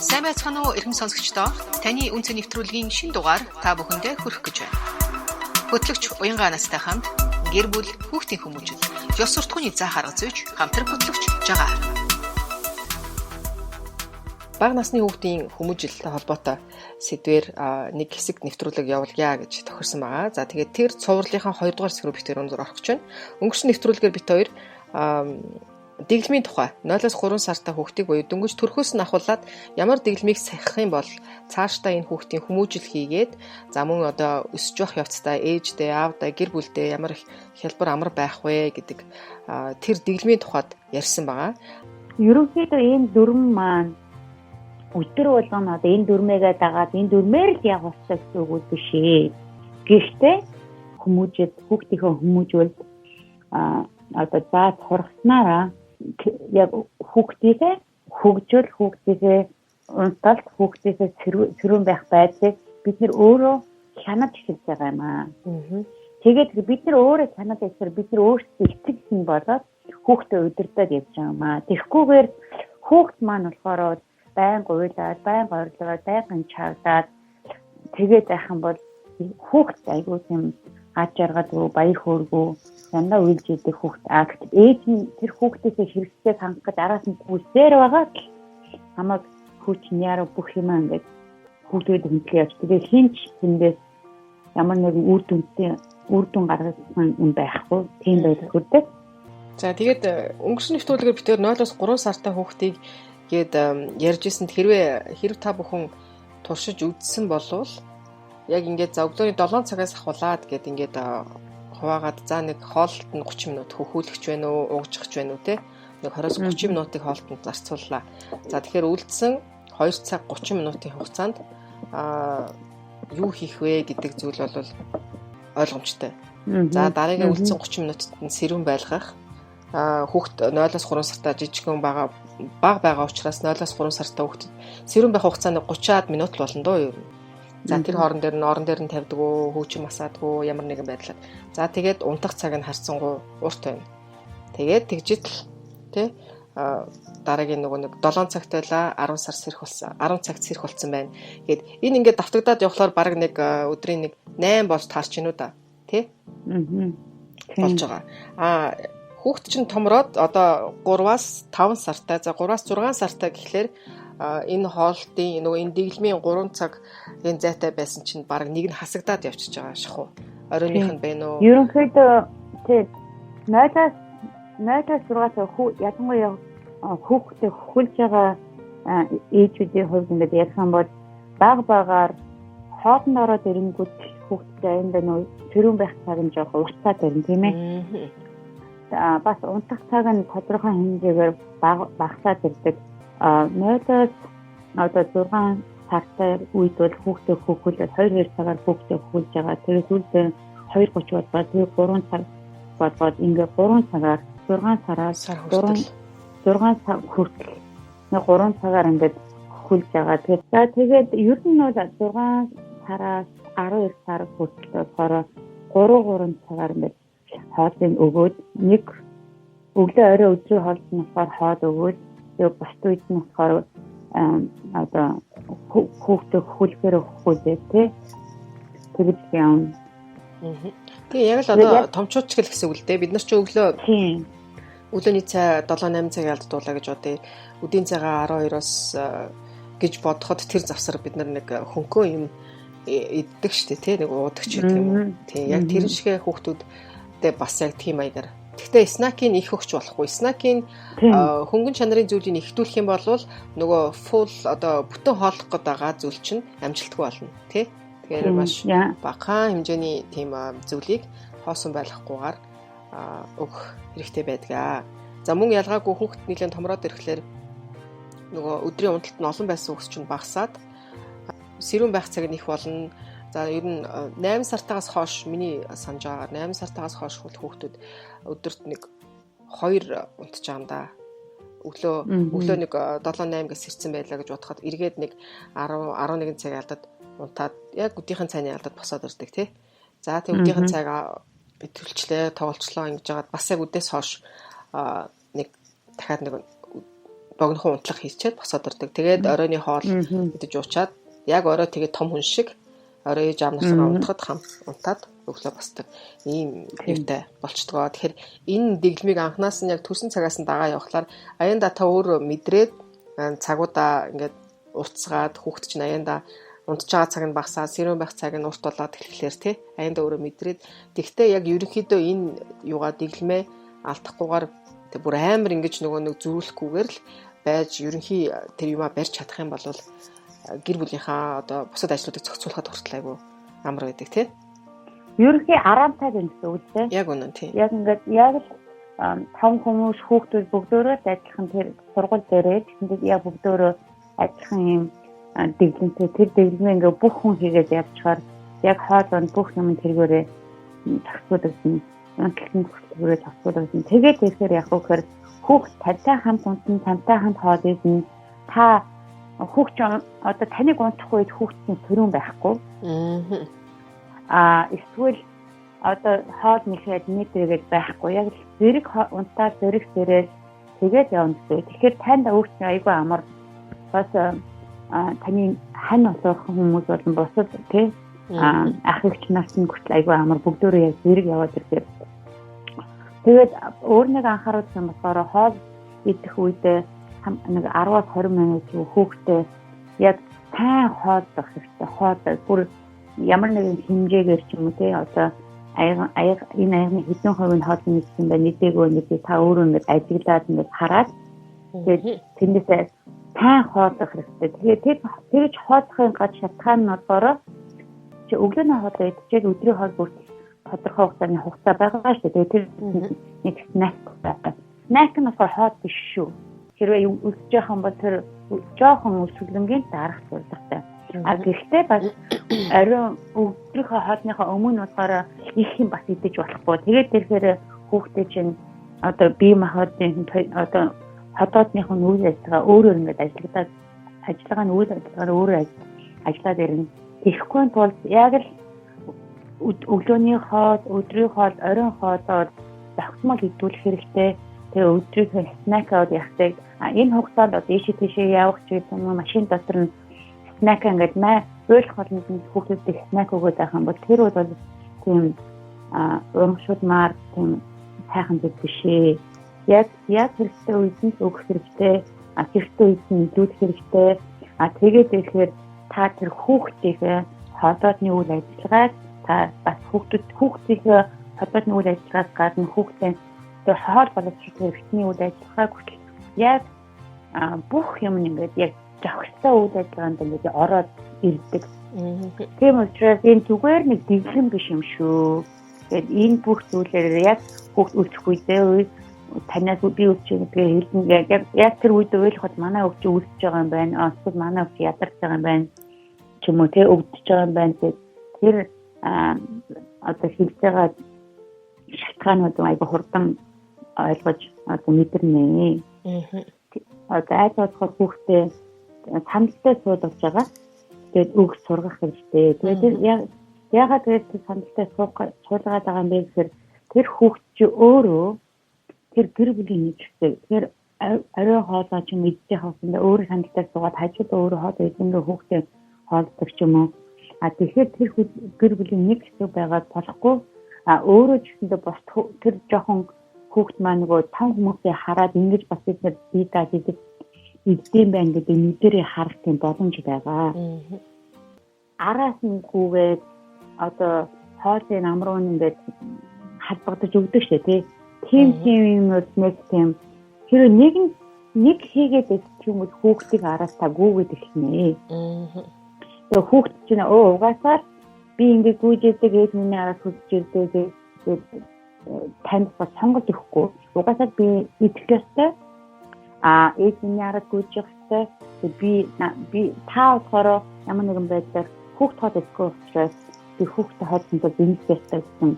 Сайн байцгаана уу эрхэм сонсогчдоо. Таны үнцэн нэвтрүүлгийн шин дугаар та бүхэндээ хүрэх гэж байна. Хөтлөгч Уянгаа настай хамт гэр бүл хүүхдийн хүмүүжил ёс суртахууны заа харгаж зүйч хамтран хөтлөгч жагаар. Бага насны хүүхдийн хүмүүжилтэй холбоотой сэдвээр нэг хэсэг нэвтрүүлэг явуулъя гэж тохирсон байгаа. За тэгээд тэр цувралынхаа 2 дугаар хэсэг рүү битээр өндөр орох гэж байна. Өнгөрсөн нэвтрүүлгээр бит хоёр дэглэмийн тухай 0-3 сартай хүүхдийг буюу дөнгөж төрхөөс нь ахуулаад ямар дэглэмийг сахих юм бол цаашдаа энэ хүүхдийн хүмүүжил хийгээд за мөн одоо өсөж явах явцдаа ээждээ, аавдаа, гэр бүлдээ ямар их хялбар амар байх вэ гэдэг тэр дэглэмийн тухайд ярьсан байгаа. Ерөнхийдөө энэ дүрм маань өдөр болгоно одоо энэ дүрмээгээ дагаад энэ дүрмээр л явах гэсэн үг биш ээ. Гэхдээ хүмүүжил хүүхдийнхээ хүмүүжүүлд одоо заад хургснараа яг хүүхдийнхээ хөгжил, хүүхдийнхээ унталт, хүүхдийнхээ сэрүүн байх байдлыг бид нэр өөрөө хянаж эхэлж байгаа юм аа. Тэгээд бид нар өөрөө хянаж эхлэхээр бид нар өөрсдөө итгэсэн болоод хүүхдээ удирдах явж байгаа юм аа. Тэгэхгүйгээр хүүхд маань болохоор байнга уйлаад, байнга орлогоод, байнга чавдаад тэгээд байх юм бол хүүхд айгүй тийм аж аргагүй, баяр хөөргүй дандаа үйлж идэх хүүхд акт ээж нь тэр хүүхдээсээ хэрэгцээ хангах гэж араас нь хүсээр байгаа л хамаг хүч няра бүх юм ингээд хүүхдүүд хөндлөө явж тэгээ хинч тэндээс ямар нэгэн үр дүн гаргасан юм байхгүй тийм байдаг хүрдэг. За тэгээд өнгөрсөн нэвтрүүлгээр битээр 0-3 сартай хүүхдийг гээд ярьжсэнд хэрв та бүхэн туршиж үзсэн болвол яг ингээд за өглөөний 7 цагаас ахуулаад гээд ингээд хуваагаад за нэг хоолт нь 30 минут хөхүүлэх ч байна уу, уугжих ч байна уу те. Нэг 20-30 минутыг хоолтонд зарцууллаа. За тэгэхээр үлдсэн 2 цаг 30 минутын хугацаанд юу хийх вэ гэдэг зүйл бол ойлгомжтой. За дараагийн үлдсэн 30 минутад нь сэрүүн байлгах. Хүүхд 0-3 сартай жижигхэн бага байгаа учраас 0-3 сартай хүүхдэд сэрүүн байх хугацааны 30-аад минут л болно доо юу. За тэр орон дээр нь тавьдаг уу, хөөчм масаадгүй ямар нэгэн байдлаар. За тэгээд унтах цаг нь харцсангуу урт байна. Тэгээд тэгжитл тий дараагийн нэг 7 цагт байла 10 сар сэрх болсон. 10 цагт сэрх болсон байна. Гэт энэ ингээд давтагдаад явхлаар баг нэг өдрийн нэг 8 болж таарч гинүү да. Тий? Болж байгаа. Хүүхд чинь томроод одоо 3-аас 5 сартай, за 3-аас 6 сартай гэхлээр энэ хоолтын нөгөө энэ дэглэмийн 3 цаг энэ зайтай байсан чинь баг нэг нь хасагдаад явчихж байгаа шахуу. Оройных нь байна уу? Ерөнхийдөө тий 0-6 ялангуяа хүүхдээ хөлж байгаа ээжүүдийн хувьд ингээд ярих юм бол багаар хоолнд ороод ирэнгүүт хүүхдээ энэ нөө сэрүүн байх цаг нь жоох уртаад байна тийм ээ. Бас унтах цаг нь тодорхой хэмжээгээр багасаад ирдэг. 0-6 сартай үед бол хүүхдээ хөхүүлээд 2 цагаар хүүхдээ хөхүүлж байгаа. Тэгээд үлдээ 2:30 болоод тэгээд 3 цаг болоод ингээд 3 цагаар 6 сараас 6 цаг хүртэл 3 цагаар ингээд хөхүүлж байгаа. Тэгээд ер нь бол 6 сараас 12 сар хүртэл болохоор 3 цагаар ингээд хоолыг өгөөд нэг өглөө орой өдрийн хоолд нь болохоор хоол өгөөд яг бусд үед нь болохоор одоо хүүхдээ хөхүүлэхээр хөхүүлээ тий. Тэгээд юм. Тэгээ яг л одоо томчууд ч гэсэн үг л дээ. Бид нар ч өглөөний цай 7-8 цаг ялдуулаа гэж бодъё. Өдийн цагаа 12-оос гэж бодоход тэр завсар бид нар нэг хөнкөө юм иддэг штэ тий. Нэг уудаг ч гэдэг юм. Тий яг тэр шигэ хүүхдүүдтэй бас яг тийм маягаар. Гэхдээ снакийг их өгч болохгүй. Снакийг хөнгөн чанарын зүйлийг ихтүүлэх юм бол нөгөө фул одоо бүтэн хооллох гээд байгаа зүйл чинь амжилтгүй болно тий. Тэгэхээр маш багахан хэмжээний тийм зүйлийг хоосон байлгахгүйгээр өгөх хэрэгтэй байдаг. За мөн ялгаагүй хүүхд нэлээд томроод ирэхлээр нөгөө өдрийн унталт нь олон байсан хүүхд чинь багасаад сэрүүн байх цаг нь их болно. За ер нь 8 сартаагаас хойш миний санаж байгаа 8 сартаагаас хойш хүүхдүүд өдөрт нэг 2 унтж байгаа юм да. Өглөө нэг 7-8 гэж сэрсэн байлаа гэж бодоход эргээд нэг 10-11 цаг алдаад унтаад яг өдөрийн цайны алдаад босоод ирдэг тий. За тэг өдөрийн цайгаа битүүлчлээ, тоглолцлоо ингэж жагаад бас яг үдээс хойш нэг дахиад нэг богинохон унтлах хийчихэд босоод ирдэг. Тэгээд оройны хоол идэж уучаад яг орой тэгээд том хүн шиг орой ээж амнасгаа унтахад хам унтаад өглөө босдог. Ийм юутай болчдгоо. Тэгэхээр энэ дэглэмийг анханаас нь яг төрсөн цагаас нь дагаа явахлаар аяанда та өөрөө мэдрээд цагуудаа ингээд уртцгаад хүүхд чинь аяанда унтж байгаа цаг нь багасаад сэрүүн байх цаг нь урт болоод эхлэхээр тий аяанда өөрөө мэдрээд тэгтээ яг ерөнхийдөө энэ юугаа дэглэмээ алдахгүйгээр тэг бүр амар ингэж нөгөө нэг зүүрлэхгүйгээр л байж ерөнхий тэр юмаа барьж чадах юм бол гэр бүлийнхаа одоо бусад ажлуудыг зохицуулахад хүртэл айгүй амар байдаг тий. Ерөнхий араамтай байна гэсэн үг тий. Яг үнэн тий. Яг ингээд яг л том хүмүүс хүүхдүүд бүгдөө адилхан тэр сургууль дээрээ тэгээд яг бүгдөө адилхан юм дэглэмтэй тэр дэглэмээ ингээд бүх хүн хийгээд явчихаар яг хоолойн бүх юм тэргээрээ тасгуудсан онцлог хүрээ тасгуудсан. Тэгээд ихээр яг хөөр хүүхд тантай хамт унтсан, тантай хамт хоол идэн та хүүхд одоо таныг унтах үед хүүхдийн төрөн байхгүй. Эсвэл одоо хоол нэхэд нийтээгээд байхгүй. Яг зэрэг унтаад зэрэг сэрэл тэгээд явна гэсэн. Тэгэхээр танд өөртөө айгүй амар бас таны хань болох хүмүүс болон босод тий ах эгч нас нь хүртэл айгүй амар бүгдөө яг зэрэг яваад ирлээ. Тэгээд өөр нэг анхааруулсан болохоор хоол идэх үедээ нэг 10-20 минут хүүхдээ яг сайн хооллох хэрэгтэй. Хоол бүр ямар нэгэн хэмжээгээр ч юм уу тий одоо энэ аягны хэдэн хувийн хоол нэгсэн байна нэгдээгөө нэг та өөрөө ингэж ажиглаад ингэж хараад тэгээд тэндээсээ сайн хооллох хэрэгтэй. Тэгээд тэр хооллохын гад шалтгаан нь болохоор чи өглөөний хоол идчихээд өдрийн хоол бүр тодорхой хугацааны байгаа шүү дээ. Тэр нэг снэк байгаа. Снэк нь болохоор хоол биш шүү. Хэрвээ өсөж байгаа юм бол тэр жоохон өсвөлнгийн дарах зорилготой. Гэхдээ бас ариун өдрийнхөө хоолныхоо өмнө болохоор их юм бас идэж болохгүй. Тэгээд тэрхээр хүүхдээ чинь одоо бие махбодын одоо хотоодных нь үйл ажиллагаа өөрөөр ингэж ажилладаг. Ажиллагаа нь үйл ажиллагаа өөрөө ажиллаад ирнэ. Тэгэхгүй тулд яг л өглөөний хоол, өдрийн хоол, оройн хоолоор тогтмол идүүлэх хэрэгтэй. Тэгээ өдрийнхөө снэк аваад явахдаг. Энэ хугацаанд ийшээ тийшээ явах ч юм уу машин дотор нь снэк ингээд уйлах хоолнд хүүхдэд снэк өгөөд байх юм бол тэр бол тийм урамшуулмаар тийм сайхан зүйл биш ээ. Яг хэрэгтэй үед нь өгөх хэрэгтэй. Хэрэгтэй үед нь идүүлэх хэрэгтэй. Тэгээд ихээр та тэр хүүхдийнхээ хоолойны үйл ажиллагааг та бас хүүхдийнхээ хоолойны үйл ажиллагаас гадна хүүхдээ тэр хоол боловсрол хэрэгтний үйл ажиллагааг хүртэл яг бүх юм ингээд яг зохистой үйл ажиллагаанд ингээд ороод ирдэг. Тийм учраас энэ зүгээр нэг дэглэм биш юм шүү. Тэгээд энэ бүх зүйлээр яг хүүхд үлдэх үедээ танаас би үлдэж байгаа хэлнэ. Яг тэр үед ойлгоход манай өвч үлдэж байгаа юм байна. Эсвэл манай өвч ядарч байгаа юм байна. Ч юм уу те өвдөж байгаа юм байна. Тэр одоо хэлж байгаа шалтгаанууд айгүй хурдан ойлгож одоо мэдэрнэ. Одоо айж бодоход хүүхдээ сандалтай суулгаж байгаа. Тэгээд үг сургах хэрэгтэй. Тэгээд ягаад тэгээд сандалтай суулгаад байгаа юм бэ гэхээр тэр хүүхд чи өөрөө тэр гэр бүлийн нэгжтэй. Тэр орой хоолой ч юм идэх хавсанд өөрөө сандалтай суугаад хажууд өөрөө хоол идэнгээ хүүхдээ хоолдог ч юм уу. Тэгэхээр тэр гэр бүлийн нэг хэсэг байгаад болохгүй. Өөрөө ч гэсэндээ бас тэр жоохон хүүхд маань нөгөө том хүмүүсээ хараад ингэж бас бид даад идэм байх гэдэг нүдэрээ харах тийм боломж байгаа. Араас нь хүүгээд одоо хоолын амруу ингээд халбагдаж өгдөг шээ тий. Тийм юмуд нэг тийм хэрэг нэг хийгээд ч юм уу хүүхдийг араас та гүгээд эхэлнэ. Тэгээ хүүхд чинь угаасаа би ингээд гүйжээдэг ээж миний араас хүсэж ирдэг танд бас сонголт өгөхгүй. Угаасаа би идэх ёстой. Ээж миний араас гүйжих ёстой. Би та болохоор ямар нэгэн байдлаар хүүхд хол идэхгүй учраас би хүүхдэд хоолцсон бинт ёстой гэсэн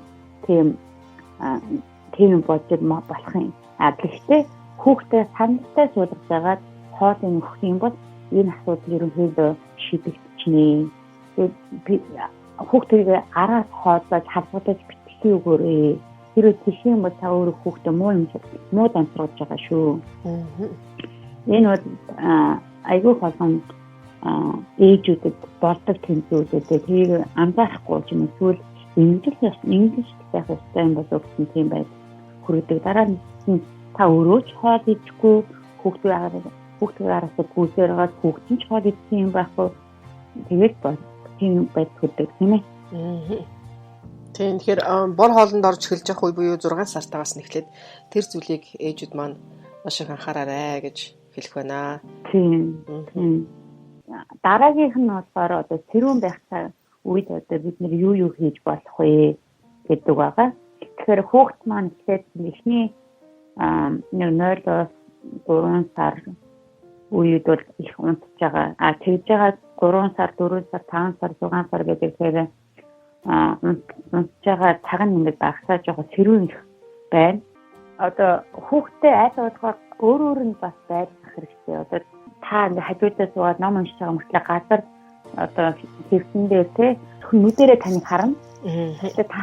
тийм бодож болох юм. Гэхдээ хүүхдэд саналтай суулгаж байгаад хоолыг өгөх юм бол энэ асуудал ерөнхийдөө шийдэгдчихнэ. Тэгээд хүүхдийг араас хооллож халбагдаж битгий өгөөрэй. Хэрвээ тийш юм бол та өөрөө хүүхдээ муу дамжруулж байгаа шүү. Энэ бол айгүй олон ээжүүдэд болдог тэмцүүлүүдээ тэрийг анзаарахгүй ч юм эсвэл ингэж байх ёстой юм болов гэсэн тийм байд хүрдэг. Дараа нь та өөрөө ч хоол идэхгүй хүүхдүүрээс гүйсээр гаад хүүхд нь ч хоол идэх юм байхгүй. Тэгээд тийм байд хүрдэг тийм ээ. Тийм тэгэхээр бор хоолнд орж эхэлж явах үе буюу 6 сартаагаас нь эхлээд тэр зүйлийг ээжүүд маань маш их анхаараарай гэж хэлэх байна. Тийм. Дараагийнх нь болохоор одоо тэрүүн байх үед одоо бид нэр юу хийж болох вэ гэдэг байгаа. Тэгэхээр хүүхд маань эхлээд эхний 0-3 сар үед бол их унтж байгаа. тэгж байгаа 3 сар, 4 сар, 5 сар, 6 сар гэдэг тэгэхээр унтж байгаа цаг нь ингээд багасаа жоохон сэрүүн их байна. Одоо хүүхдээ аль болохоор өөр нь бас байлгах хэрэгтэй. Одоо та ингээд хажуудаа суугаад ном уншиж байгаа мөртлөө газар одоо хэвсэн дээр те нүдэрээ таныг харна. Тэгээд та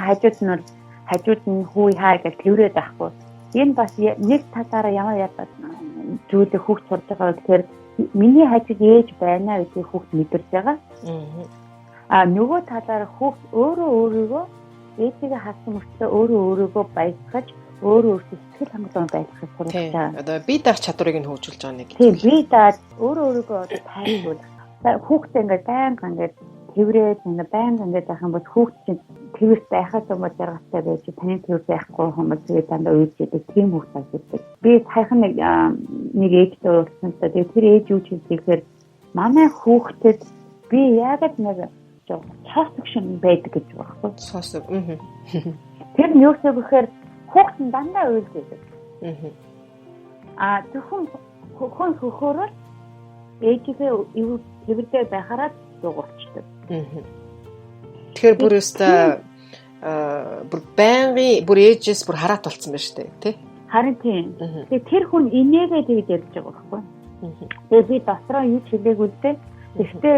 хажууд нь хүй хаа гэж тэрврээд байхгүй. Энэ бас нэг талаараа ямар зүйлээ хүүхд сурж байгаа гэхээр миний хажууд ээж байна гэдгийг хүүхд мэдэрч байгаа. Нөгөө талаараа хүүхд өөрийгөө ээжигээ хасан мөртлөө өөрийгөө баясгаж өөрөөсөө сэтгэл хангалуун байхыг сурах гэж. Одоо бие даах чадварыг нь хөгжүүлж байгаа нэг. Тийм бие даад өөрийгөө одоо тайлбарлах. Хүүхдээ ингээд байнга ингээд тэрврээд ингээд байнга ингээд байх юм бол хүүхд чинь тэрвэрт байхаас өмнө жаргалтай байж таны тэрвэр байхгүй хүмүүс тэгээд дандаа үйлчээдэг тийм хүүхд байдаг. Би сайхан нэг ээжтэй уулзсантай тэгээд тэр ээж юу ч хэлэхээр манай хүүхдэд би яагаад нэг цаасг шин байдаг гэж байгаа юм. Цаасг. Тэр нь юу гэхээр хүүхд нь дандаа үйлчээдэг. Зөвхөн хөхөөрөө ээжигээ тэрвэртэй байхаараа дуурчдаг. Тэгэхээр бүр өстой бүр байнгын бүр ээжээс бүр хараат болцсон байна шүү дээ, тий? Харин тийм. Тэгээ тэр хүн инээгээ тэгж ярьж байгаа байхгүй. Тэгээ би дотроо юу ч хэлээгүй л дээ. Гэхдээ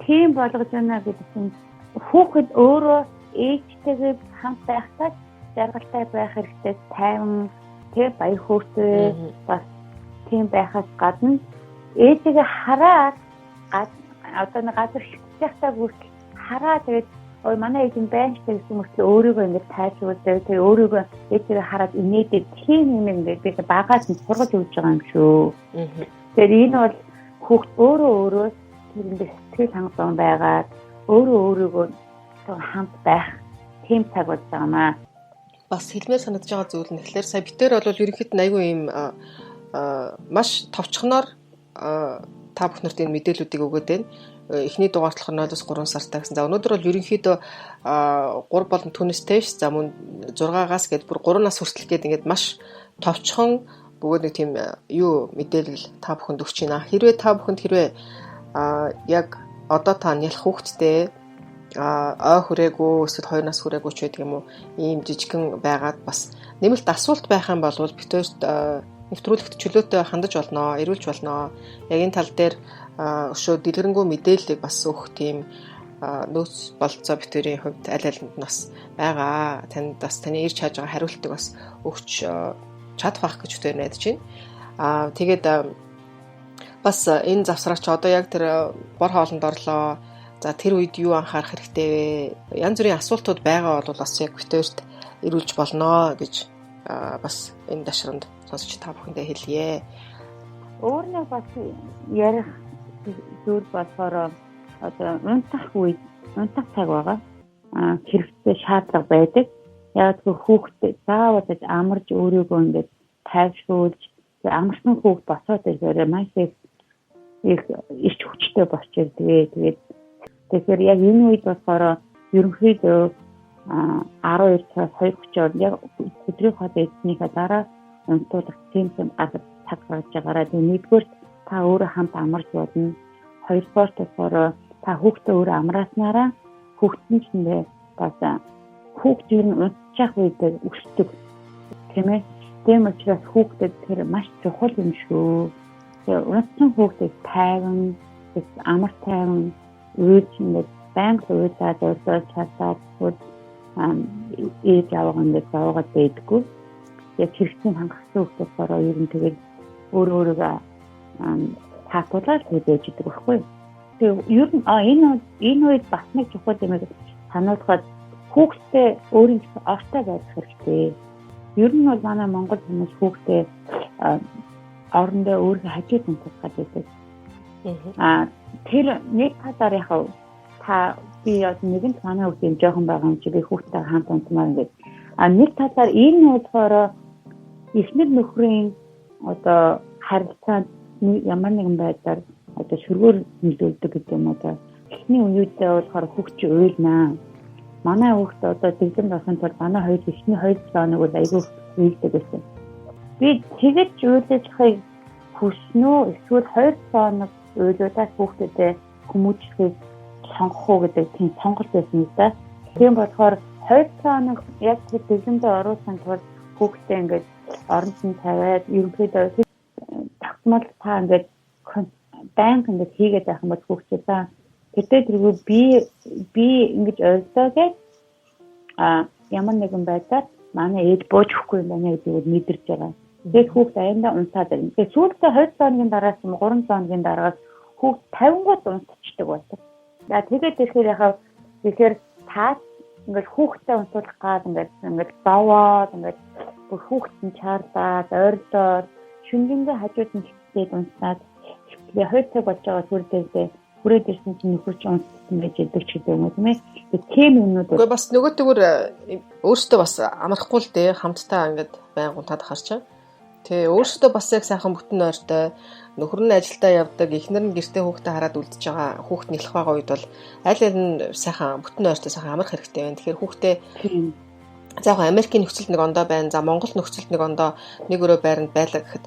тийм болгож байна гэдэг чинь хүүхэд өөрөө ээжтэйгээ хамт байхдаа жаргалтай байх хэрэгтэй, тайван, тэг баяр хөөртэй бас тийм байхаас гадна ээжигээ хараад одоо нэг газар хөвчихтэй бүртэл хараа тэгээд ой манай ээж нь байна ч гэсэн мөртлөө өөрийгөө ингэж тайлбарлаад тэгээд өөрийгөө ээжигээ хараад инээдэг тийм юм ингээд би багаас нь сургаж өгч байгаа юм шүү. Тэгэхээр энэ бол хүүхд өөрөө тэрэндээ сэтгэл хангалуун байгаад өөрийгөө хамт байх тийм цаг болж байгаамаа. Бас хэлмээр санагдаж байгаа зүйл нь тэгэхээр сая битээр бол ерөнхийдөө айгүй юм маш товчхоноор та бүхнэрт энэ мэдээллүүдийг өгөөд байна. Эхний дугаарт болохоор 0-3 сартай гэсэн. За өнөөдөр бол ерөнхийдөө 3 болон түүнээс дээш за мөн 6-аас гээд бүр 3 нас хүртэл гээд ингээд маш товчхон бөгөөд нэг тийм юу мэдээлэл та бүхэнд өгч байна. Хэрвээ та бүхэнд яг одоо та нялх хүүхэдтэй ой хүрээгүй эсвэл 2 нас хүрээгүй ч байдаг юм уу ийм жижигхэн байгаад бас нэмэлт асуулт байх юм бол битүүрт нэвтрүүлэгт чөлөөтэй хандаж болно, ирүүлж болно. Яг энэ тал дээр өшөө дэлгэрэнгүй мэдээллийг бас өгөх тийм нөөц болцоо битүүрийн хувьд аль алинд нас байгаа. Танд бас таны ирж хааж байгаа хариултыг бас өгч чадах байх гэж битүүр найдаж байна. Тэгээд бас энэ завсраач одоо яг тэр бор хоолнд орлоо. За тэр үед юу анхаарах хэрэгтэй вэ? Янз бүрийн асуултууд байгаа бол бас яг битүүрт ирүүлж болно гэж бас энэ дашранд сонсч та бүхэндээ хэлье. Өөр нэг бас ярих зүйл болохоор одоо унтах цаг байгаа. Хэрэгтэй шаардлага байдаг. Яг тэр хүүхдэд заавал амарч өөрийгөө ингээд тайвшруулж амарсан хүүхд босоод ирэхээр маш их ирч хүчтэй босч ирдэг. Тэгэхээр яг энэ үед болохоор ерөнхийдөө 12 цагаас 2:30 яг өдрийн хоол идснийхаа дараа унтуулах тийм цаг гаргаж байгаараа нэгдүгээр та өөрөө хамт амарч болно. Хоёрдугаар болохоор та хүүхдээ өөрөө амрааснараа хүүхдэн ч нэ бас хүүхд юу унтчих үед өсдөг тийм ээ. Тийм учраас хүүхдэд тэр маш чухал юм шүү. Тэгээ унтсан хүүхдэд тайван амар тайван үйлчлэл банк үйлдэл өөрсдөө чадаад ээж аваагаанд зовоогод байдаггүй. Яг хэрэгцээ хангасан хүүхдээс ороо ер нь тэгээд өөрийгөө таатуулаад хийж идэг байхгүй. Тэгээ ер нь энэ үед бас нэг чухал юм сануулхад хүүхдээ өөрийн ортой байх хэрэгтэй. Ер нь бол манай Монгол хүмүүс хүүхдээ орондоо өөрийнхөө хажууд нь тусгаад байдаг. Тэр нэг талаар яхав та би нэгэн манай хүүхдийн жоохон байгаа юм чи би хүүхдтэй хамт унтмаар ингээд. Нэг талаар энэ болохоор эхнэр нөхрийн одоо харилцаанд ямар нэгэн байдлаар одоо шүргээр нөлөөлдөг гэдэг юм одоо эхний үеүдээ болохоор хүүхд чи уйлнаа. Манай хүүхд одоо дэглэм байхын тулд манай хоёр эхний 2 хоног бол айгүй уйлдаг байсан. Би тэгэж уйлахыг хүснөө эсвэл 2 хоног уйлуулаад хүүхдэд хүмүүжлэхийг сонгох уу гэдэг тийм сонголт байсан юм да. Тийм болохоор 2 хоног яг дэглэмдээ оруулсан тул хүүхдээ ингээд оронд нь тавиад ерөнхийдөө тогтмол та ингээд банк ингээд хийгээд байх юм бол хүүхдээ тэгтээ тэргүй би ингэж ойлсоо гэж ямар нэгэн байдлаар манай ээж бууж өгөхгүй юм байна гэдгийг мэдэрч байгаа. Тэгээд хүүхд аяндаа унтаад байна. Тэгээд сүүлдээ 2 хоногийн дараас 3 хоногийн дараагаас хүүхд 50 гол унтчихдаг болсон. За тэгээд тэгэхээр яхаа тэгэхээр та ингээд хүүхдтэй унтуулах гад ингээд даваад ингээд бүр хүүхд нь чаарлаад ойрлоод шүнжингээ хажууд нь хитээд унтаад тэгээ 2 цаг болж байгаа хүрээд ирсэн чинь нөхөр чинь унтсан байж идэг ч гэдэг юм уу тийм ээ. Тийм юмнууд. Гэхдээ бас нөгөөтэйгүр өөртөө бас амархгүй л дээ хамтдаа ингээд байнг унтаад харчаа. Тэгээ өөртөө бас яг сайхан бүтэн ойртой нөхөр нь ажилдаа явдаг, эхнэр нь гэртээ хүүхдээ хараад үлдчихэж байгаа хүүхд нэлэх байгаа үед бол аль аль нь сайхан бүтэн ойртой сайхан амарх хэрэгтэй байна. Тэгэхээр хүүхдээ за яг Америкийн нөхцөлд нэг ондоо байна. За Монгол нөхцөлд нэг ондоо нэг өрөө байранд байлаа гэхэд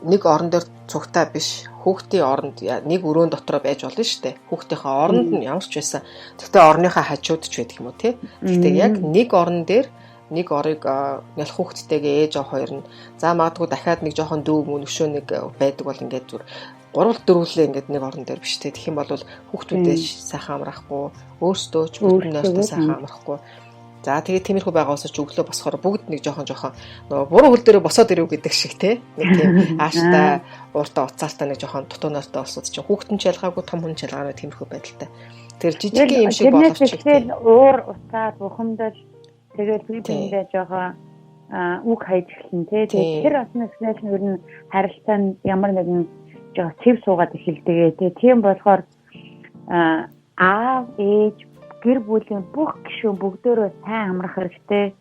нэг орон дээр цугтаа биш хүүхдийн оронд нэг өрөөнд дотроо байж болно шүү дээ. Хүүхдийнхээ оронд нь ямар ч байсан. Тэгтээ орныхаа хажууд ч байдаг юм уу тий. Тэгтээ яг нэг орон дээр нэг орыг нялх хүүхдтэйгээ ээж аваа хоёр нь за магадгүй дахиад нэг жоохон дүү мөн өшөө нэг байдаг бол ингээд зүр 3-4 ингээд нэг орон дээр биш тий. Тэгэх юм бол хүүхдүүдээ сайхан амрахгүй өөрсдөө ч бүтэн нойртой сайхан амрахгүй. За тэгээд тиймэрхүү байгаас ч өглөө босохоор бүгд нэг жоохон нөгөө буруу хөл дээр босоод ирэв гэдэг шиг тий. Нэг тийм ааштай ууртаа уцаалтаа нэг жоохон дутуунаартай болсод чинь хүүхдэн ч ялгаагүй том хүн ч ялгаагүй тиймэрхүү байдалтай. Тэр жижигхэн юм шиг боловч тэгээд уур уцаад бухимдаж тэгээд биендээ жоохон үг хайж эхэлнэ тий. Тэгээд тэр осноос нь ер нь харилцаанд ямар нэгэн жоохон цэв суугаад эхэлдэг тий. Тийм болохоор аав ээж гэр бүлийн бүх гишүүн бүгдөө сайн амрах хэрэгтэй,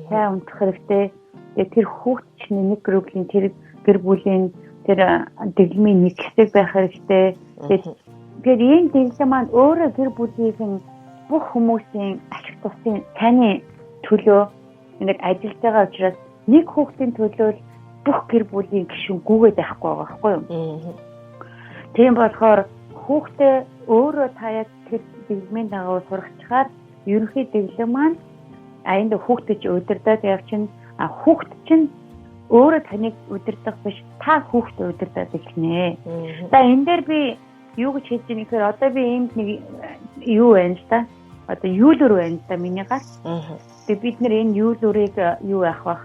сайн унтах хэрэгтэй. Тэгээд тэр хүүхд чинь нэг группийн тэр гэр бүлийн тэр дэглэмийн нэг хэсэг байх хэрэгтэй. Тэгээд энэ дэглэм маань өөрөө гэр бүлийн бүх хүмүүсийн ашиг тусын таны төлөө нэг ажиллаж байгаа учраас нэг хүүхдийн төлөө бүх гэр бүлийн гишүүн гүгээд байхгүй байгаа байхгүй юу? Тийм болохоор хүүхдээ өөрөө таяад тэр дэглэмийн дагуу сурахчаар ерөнхий дэглэм маань аянд хүүхдэд удирдах явчин хүүхд чинь өөрөө таныг удирдах биш та хүүхдээ удирдах эхнэ. За энэ дээр би юу гэж хэлж байгаа нөхөр одоо би энд нэг юу байна л да. Одоо юулөр байна л да миний гар. Тэгээ бид нэр энэ юулөрийг юу яах вэ?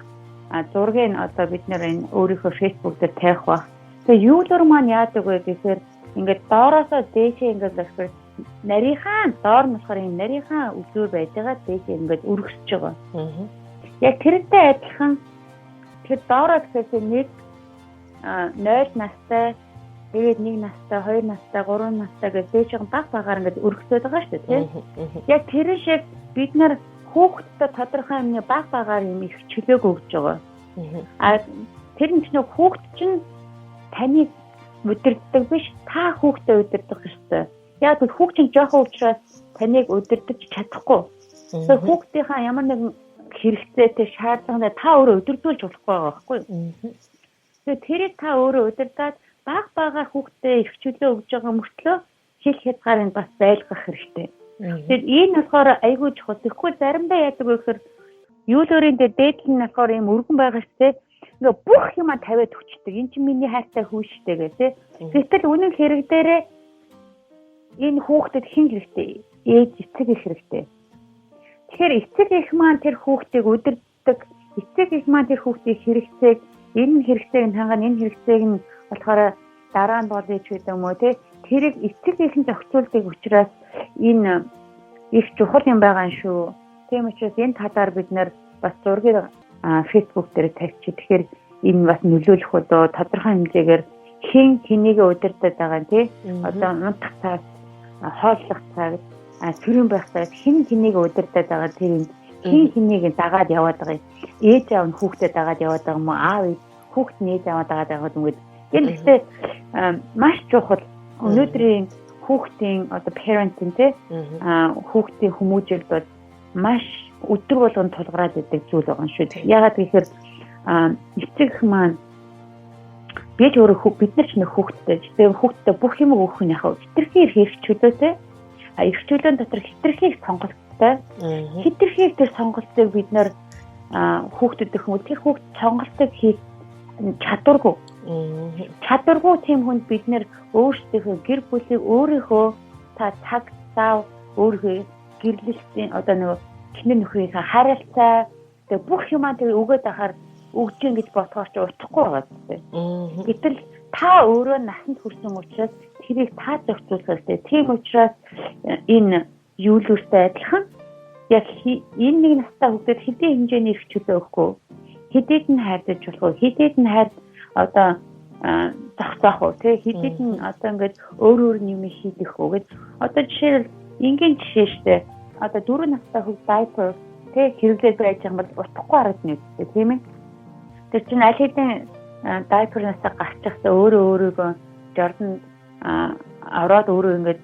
Зургийг нь одоо бид нэр энэ өөрийнхөө фэйсбүүк дээр тавих ба. Тэгээ юулөр маань яадаг вэ гэхээр ингээд доороосоо дээшээ ингээд болохоор нарийнхаа доор нь болохоор энэ нарийнхаа үлгэр байж байгаа дээшээ ингээд өргөсөж байгаа. Яг тэрнтэй адилхан тэр доороо гэхээс нэг 0 настай, тэгээд 1 настай, 2 настай, 3 настай гэж дээшээ баг багаар ингээд өргөсөж байгаа шүү дээ, тийм. Яг тэр шиг бид нар хүүхдэд тодорхой юмны баг багаар юм их чөлөөг өгж байгаа. Тэр нь ч нэг хүүхд чинь таныг удирддаг биш та хүүхдээ удирдах ёстой. Яг л хүүхд чинь жоохон учраас таныг удирдах чадахгүй. Тэгэхээр хүүхдийнхаа ямар нэгэн хэрэгцээтэй шаардлагатай та өөрөө удирдуулж болохгүй байгаа байхгүй юу? Тэгэхээр тэрийг та өөрөө удирдаад баг багаар хүүхдээ их чөлөө өгж байгаа мөртлөө хэл хязгаарыг бас байлгах хэрэгтэй. Тэгэхээр энэ болохоор айгүй чухал. Тэгэхгүй заримдаа яадаг вэ гэхээр юулөрийн дээдл нь болохоор юм өргөн байгаа штэ. Ингээ бүх юма тавиад өчтдөг. Энд чинь миний хайртай хүү штэ гэдэг. Гэтэл үнэн хэрэг дээрээ энэ хүүхдэд хэн хэрэгтэй? Ээж эцэг их хэрэгтэй. Тэгэхээр эцэг их маань тэр хүүхдийг удирддаг. Эцэг их маань тэр хүүхдийн хэрэгцээг энэ хэрэгцээг нь хангана, энэ хэрэгцээг нь болохоор дараа нь болъё ч гэдэг юм уу тий. Тэрийг эцэг эхийн зохицуулдаг учраас энэ их чухал юм байгаа юм шүү. Тийм учраас энэ талаар бид нэр бас зургийг Facebook дээр тавьчих. Тэгэхээр энэ бас нөлөөлөх одоо тодорхой хэмжээгээр хэн хэнийг удирдах байгаа тий. Одоо унтах цаг, хооллох цаг, сэрүүн байх цаг хэн хэнийг удирдах байгаа тэр хэн хэнийг дагаад яваад байгаа. Ээж аав нь хүүхдэд дагаад яваад байгаа юм уу? Аав хүүхд нь ээж аваад дагаад байгаа юм уу? Энэ ихтэй маш чухал. Өнөөдрийн хүүхдийн одоо parenting тий хүүхдийн хүмүүжил бол маш өдөр болгон тулгараад идэг зүйл байгаа юм шүү. Яагаад гэхээр эцэг маань бид өөрөө бид нар ч нэг хүүхдтэй. Тэгээд хүүхдтэй бүх юм өгөх нь яхав. Хитрхи хэрэгчлөөтэй. Эрхчлөөн дотор хитрхи сонголттой. Хитрхи тэр сонголтыг бид нар хүүхдэд өгөх юм. Тэр хүүхд сонголтыг хийх чадваргүй. Чадваргүй тийм хүнд бид нэр өөрсдийнхөө гэр бүлийг өөрийнхөө цаг зав өөрийнхөө гэрлэлтийн одоо нэг чиний нөхрийнхээ харилцаа тэг бүх юмаа тэг өгөөд ахаар өгч ин гэж бодохоор ч утахгүй байгаа тийм. Гэтэл та өөрөө насанд хүрсэн учраас тэрийг та зохицуулах хэрэгтэй. Тийм учраас энэ юулүүстэй адилхан яг энэ нэг настай хүүхдэд хэдийн хэмжээний эрхчлөө өгөхгүй хэдийд нь хайрдаж болох уу хэдийд нь хайр одоо зогсоох уу тий хэдийд нь одоо ингээд өөр юм хийх үү гэж одоо жишээл ингийн жишээ штэ одоо 4 настай хүүхд diaper тий хэрэглээд байж байгаа бол утахгүй харагдана үстэй тийм ээ тэр чинь аль хэдийн diaper-наас гарч ихтэй өөрөөгөө жордон аваад өөрөө ингээд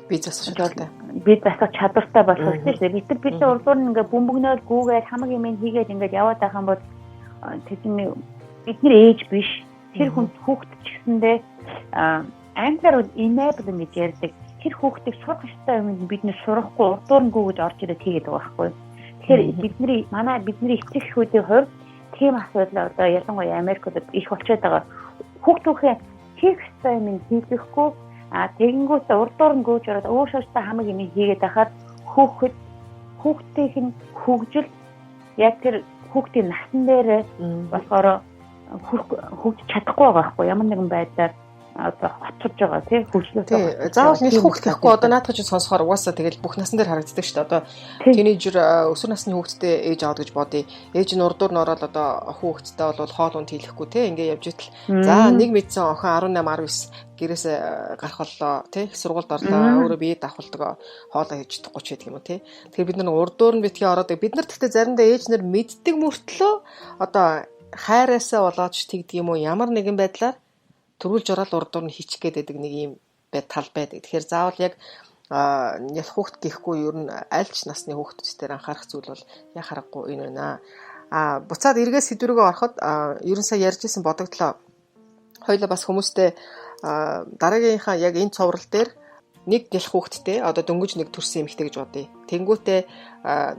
би засах чадвартай. Би засах чадвартай болох тийм ээ бид урдуур нь ингээд бөмбөгнөөл гүүгээл хамаг юм хийгээд ингээд яваад байх юм бол тэдний бидний ээж биш тэр хүн хүүхд ч гэсэндээ англиар enable гэж ярьдаг. Тэр хүүхдийг сурах ёстой юм бид нэр сурахгүй урдуур нь гүгэж орж ирээд хийгээд байгаа байхгүй. Тэгэхээр бидний эцэг эхүүдийн хувьд тийм асуудал одоо ялангуяа Америкт их болчиход байгаа. Хүүхдүүхээ хийх ёстой юм хийхгүй тэгэнгүүт урдуур нь гүйж ороод өөрөөсөө хамаг юм хийгээд байхад хүүхдийнх нь хөгжил яг тэр хүүхдийн насан дээр болохоор хөгж чадахгүй байгаа байхгүй ямар нэгэн байдлаар одоо хоцорж байгаа тийм хөгжлөөсөө заавал нэг хүүхд гэхгүй одоо наадах чинь сонсохоор угаасаа тэгэл бүх насн дээр харагддаг шүү дээ одоо тинейжер өсвөр насны хүүхдтэй ээж аваад гэж бодъё ээж нь урдуур нь ороод одоо хүүхдтэй бол хоол унд хийлэхгүй тийм ингээ явж итэл за нэг мэдсэн охин 18 19 гэрээс гарах боллоо тий сургуульд орлоо өөрөө бие давхалдаг хоолоо хийж чадахгүй ч гэдэг юм уу тий тэгэхээр бид нар урдуур нь битгий ороод бид нар тэгтээ заримдаа ээжнэр мэддэг мөртлөө одоо хайраасаа болоод ч тэгдэг юм уу ямар нэгэн байдлаар төрүүлж ороод урдуур нь хийчих гээд байдаг нэг юм тал байдаг. Тэгэхээр заавал яг хүүхд гэхгүй ер нь аль ч насны хүүхдүүдээр анхаарах зүйл бол яг харахгүй энэ байна. Буцаад эргээ сэдвэргөө ороход ерөн сая ярьжсэн бодогдлоо. Хоёлаа бас хүмүүстэй дараагийнхаа яг энэ цоврал дээр нэг гялх хүүхэдтэй одоо дөнгөж нэг төрсэн эмэгтэй гэж бодъё. Тэнгүүтээ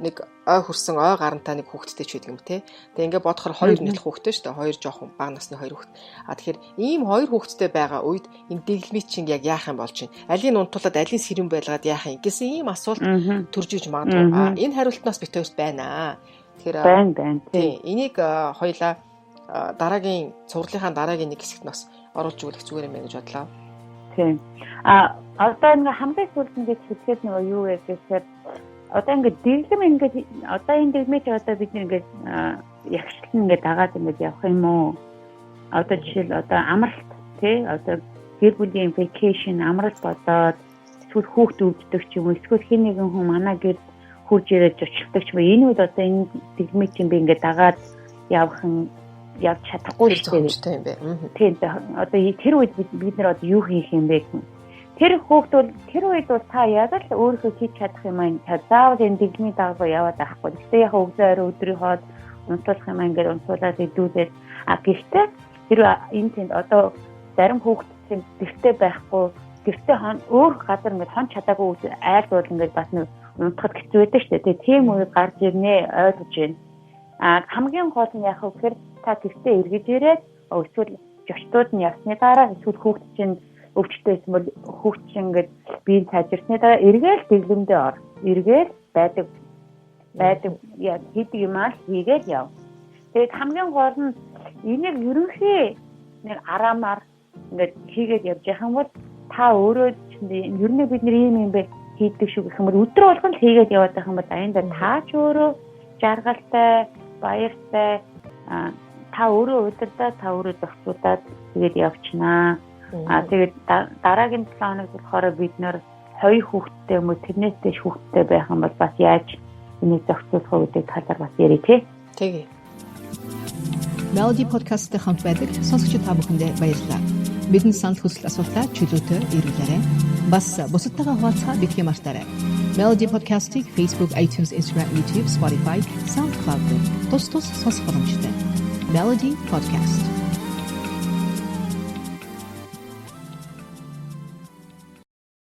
нэг ой хүрсэн ой гарантай нэг хүүхэдтэй ч гэдэг юм те. Тэгээ ингээд бодохоор хоёр нэлх хүүхэдтэй шүү дээ. Хоёр жоохон бага насны хоёр хүүхэд. Тэгэхээр ийм хоёр хүүхэдтэй байгаа үед энэ дэглэмий чинь яг яах юм бол чинь алийн унтуулад алийн сэрүүн байлгаад яах юм гэсэн ийм асуулт төрж иж магадгүй. Энэ хариултнаас бит хоёрт байна. Тэгэхээр байна. Тийм. Энийг хоёлаа дараагийн цувралынхаа дараагийн нэг хэсэгт нас оруулж өгөх зүгээр юм байна гэж бодлоо. Тийм. Одоо ингээ хамгийн сүүлд ингээд хэлэхэд нөгөө юу вэ гэхээр одоо ингээд дэглэм ингээд одоо энэ дэглэмийг одоо бид ингээд ягшлан ингээд дагаад ингээд явах юм уу? Одоо жишээл одоо амралт тий одоо гэр бүлийн vacation амралт болоод эсвэл хүүхд өвддөг ч юм уу эсвэл хэн нэгэн хүн манай гэр хурж ирээд зочилдог ч юм уу энэ үед одоо энэ дэглэмийг чинь би ингээд дагаад явах нь явж чадахгүй шүү дээ. Тийм одоо тэр үед бид нэр одоо юу хийх юм бэ гэх тэр хүүхд бол тэр үед бол та яг л өөрийнхөө хийж чадах юм аа заавал энэ дэглэмийн дагуу яваад авахгүй. Гэхдээ яг өглөө өдрийн хоол унтуулах юм ингээд унтуулаад идүүлээд гэхдээ тэр энэ тэнд одоо зарим хүүхд чинь гэртээ байхгүй гэртээ өөр газар ингээд хон чадаагүй айлбал ингээд бас нэг унтахад хэцүү байдаг шүү дээ. Тийм үед гарч ирнэ ойлгож байна. Хамгийн гол нь яг гэхээр та гэртээ эргэж ирээд эсвэл зочдууд нь явсны дараа эсвэл хүүхд чинь өвчтөйсэн бол хүүхд чинь ингээд биеийн сайжирсны дараа эргээл дэглэмдээ ор. Эргээл байдаг яг хийдэг юм аа хийгээл яв. Тэгээд хамгийн гол нь энийг ерөнхий нэг араамаар ингээд хийгээд явж байгаа юм бол та өөрөө ер нь бид нэр юм бэ хийдэг шүү гэх юм бол өдөр болгон л хийгээд яваад байх юм бол аяндаа та ч өөрөө жаргалтай, баяртай та өөрөө удирдаа, та өөрөө зохицуулаад тэгээд явчихнаа. Тэгээд дараагийн 7 хоног болохоор бид нэр 2 хүүхэдтэй юм уу тэрнээс дэш хүүхэдтэй байх юм бол бас яаж энийг зохицуулах вэ гэдэг талаар бас ярив тий. Тэгээ. Melody podcast-тэй хамт байдаг сонсогч та бүхэндээ баярлалаа. Бидний санал хүсэл асуултаа чөлөөтэй ирүүлээрэй. Бас бусадтайгаа хуваалцахаа битгий мартаарай. Melody podcast-ийг Facebook, iTunes, Instagram, YouTube, Spotify, SoundCloud тус сонсох боломжтой. Melody podcast